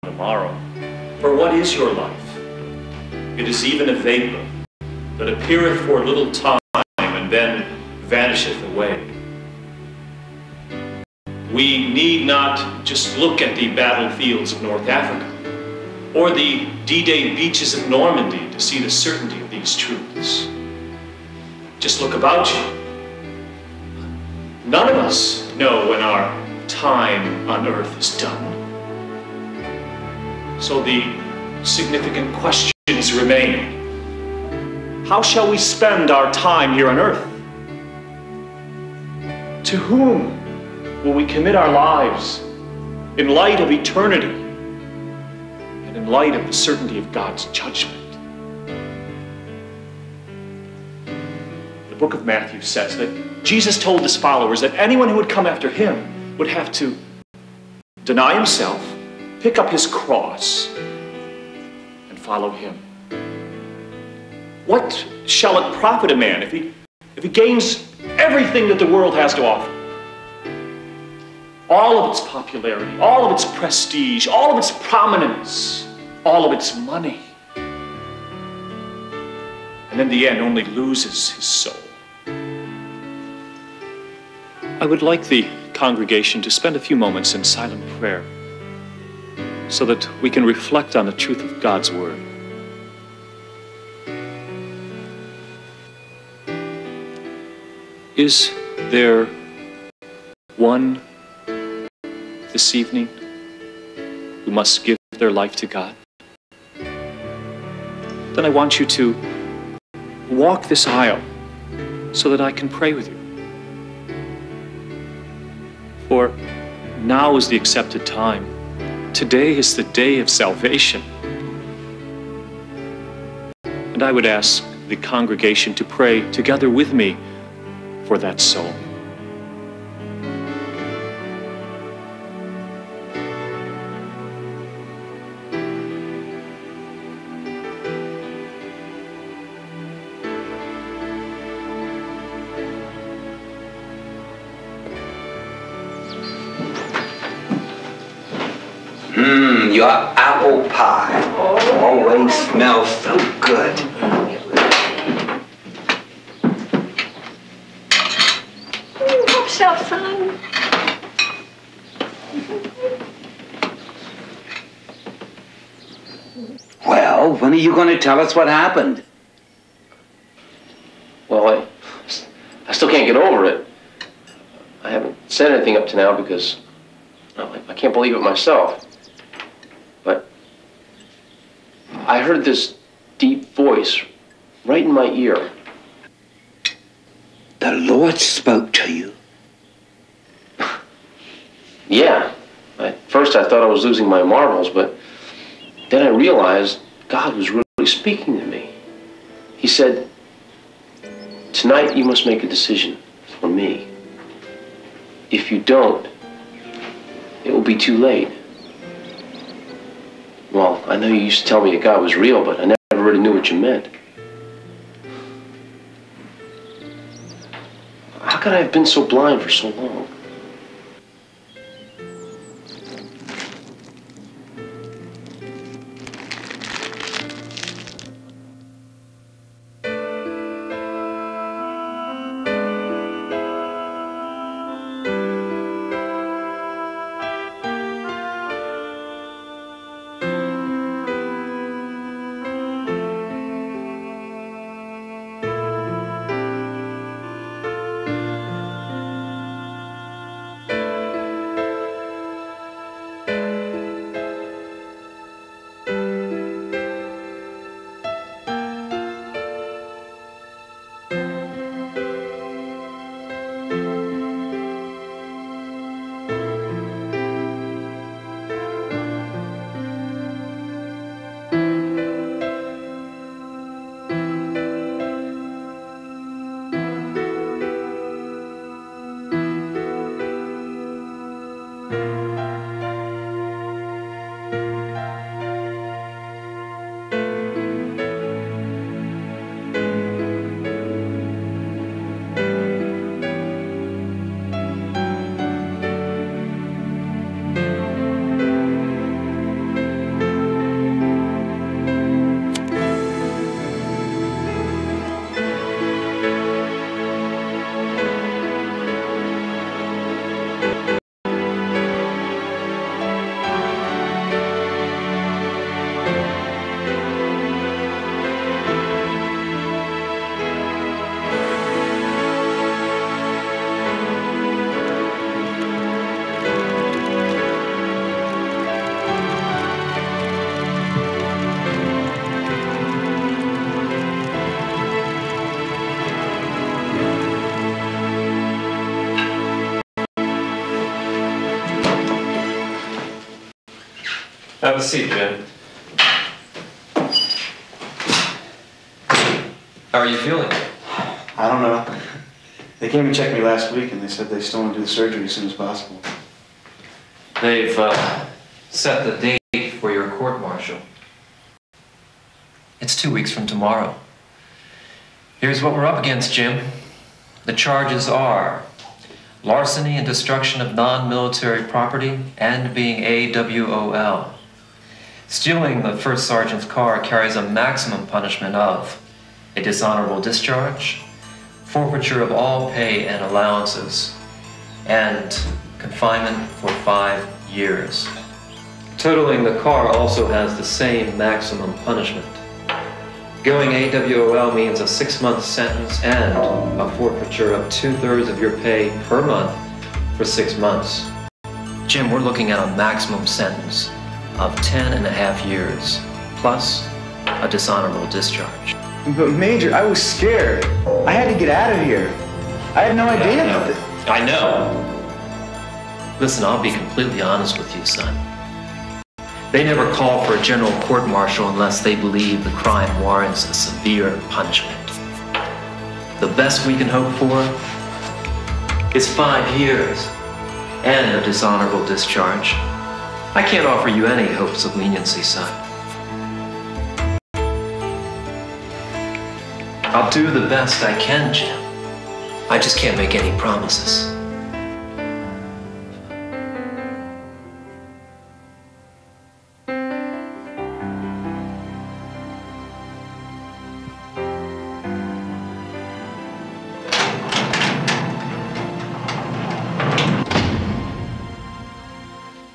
tomorrow. For what is your life? It is even a vapor that appeareth for a little time and then vanisheth away. We need not just look at the battlefields of North Africa or the D-Day beaches of Normandy to see the certainty of these truths. Just look about you. None of us know when our time on earth is done. So the significant questions remain. How shall we spend our time here on earth? To whom will we commit our lives in light of eternity and in light of the certainty of God's judgment? The book of Matthew says that Jesus told his followers that anyone who would come after him would have to deny himself, pick up his cross, and follow him. What shall it profit a man if he gains everything that the world has to offer? All of its popularity, all of its prestige, all of its prominence, all of its money, and in the end only loses his soul. I would like the congregation to spend a few moments in silent prayer so that we can reflect on the truth of God's word. Is there one this evening who must give their life to God? Then I want you to walk this aisle so that I can pray with you. For now is the accepted time. Today is the day of salvation. And I would ask the congregation to pray together with me for that soul. Your apple pie always smells so good. Help yourself, son. Well, when are you going to tell us what happened? Well, I still can't get over it. I haven't said anything up to now because I can't believe it myself. But I heard this deep voice right in my ear. The Lord spoke to you? Yeah. At first I thought I was losing my marbles, but then I realized God was really speaking to me. He said, "Tonight you must make a decision for me. If you don't, it will be too late." Well, I know you used to tell me that God was real, but I never really knew what you meant. How could I have been so blind for so long? Have a seat, Jim. How are you feeling? I don't know. They came and checked me last week, and they said they still want to do the surgery as soon as possible. They've set the date for your court-martial. It's 2 weeks from tomorrow. Here's what we're up against, Jim. The charges are larceny and destruction of non-military property and being AWOL. Stealing the first sergeant's car carries a maximum punishment of a dishonorable discharge, forfeiture of all pay and allowances, and confinement for 5 years. Totaling the car also has the same maximum punishment. Going AWOL means a 6-month sentence and a forfeiture of 2/3 of your pay per month for 6 months. Jim, we're looking at a maximum sentence of 10.5 years, plus a dishonorable discharge. But Major, I was scared. I had to get out of here. I had no idea. I know. Listen, I'll be completely honest with you, son. They never call for a general court-martial unless they believe the crime warrants a severe punishment. The best we can hope for is 5 years and a dishonorable discharge. I can't offer you any hopes of leniency, son. I'll do the best I can, Jim. I just can't make any promises.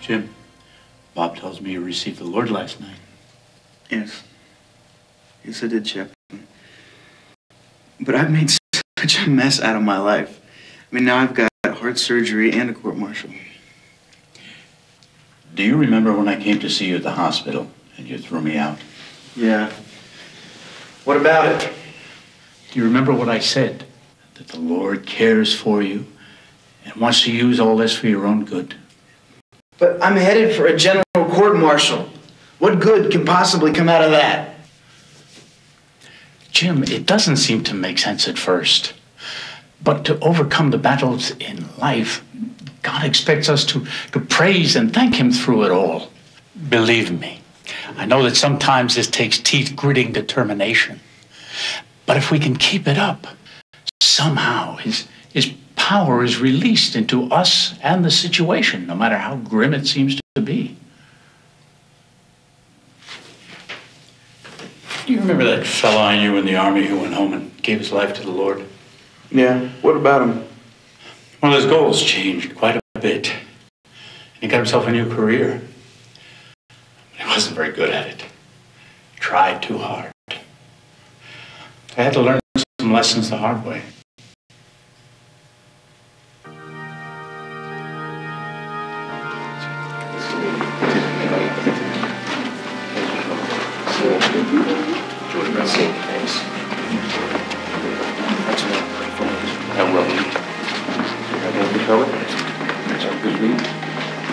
Jim, Bob tells me you received the Lord last night. Yes. Yes, I did, Chip. But I've made such a mess out of my life. I mean, now I've got heart surgery and a court-martial. Do you remember when I came to see you at the hospital and you threw me out? Yeah. What about it? Do you remember what I said? That the Lord cares for you and wants to use all this for your own good? But I'm headed for a general court-martial. What good can possibly come out of that? Jim, it doesn't seem to make sense at first. But to overcome the battles in life, God expects us to praise and thank Him through it all. Believe me, I know that sometimes this takes teeth-gritting determination. But if we can keep it up, somehow His power is released into us and the situation, no matter how grim it seems to be. Do you remember that fellow I knew in the army who went home and gave his life to the Lord? Yeah. What about him? Well, his goals changed quite a bit. And he got himself a new career. But he wasn't very good at it. He tried too hard. I had to learn some lessons the hard way.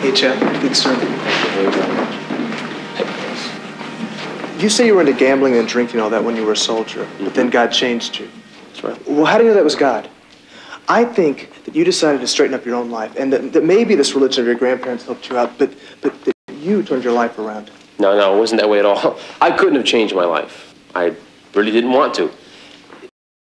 Hey, Chad. Good sermon. You say you were into gambling and drinking and all that when you were a soldier, but then God changed you. That's right. Well, how do you know that was God? I think that you decided to straighten up your own life, and that maybe this religion of your grandparents helped you out, but that you turned your life around. No, it wasn't that way at all. I couldn't have changed my life. I really didn't want to.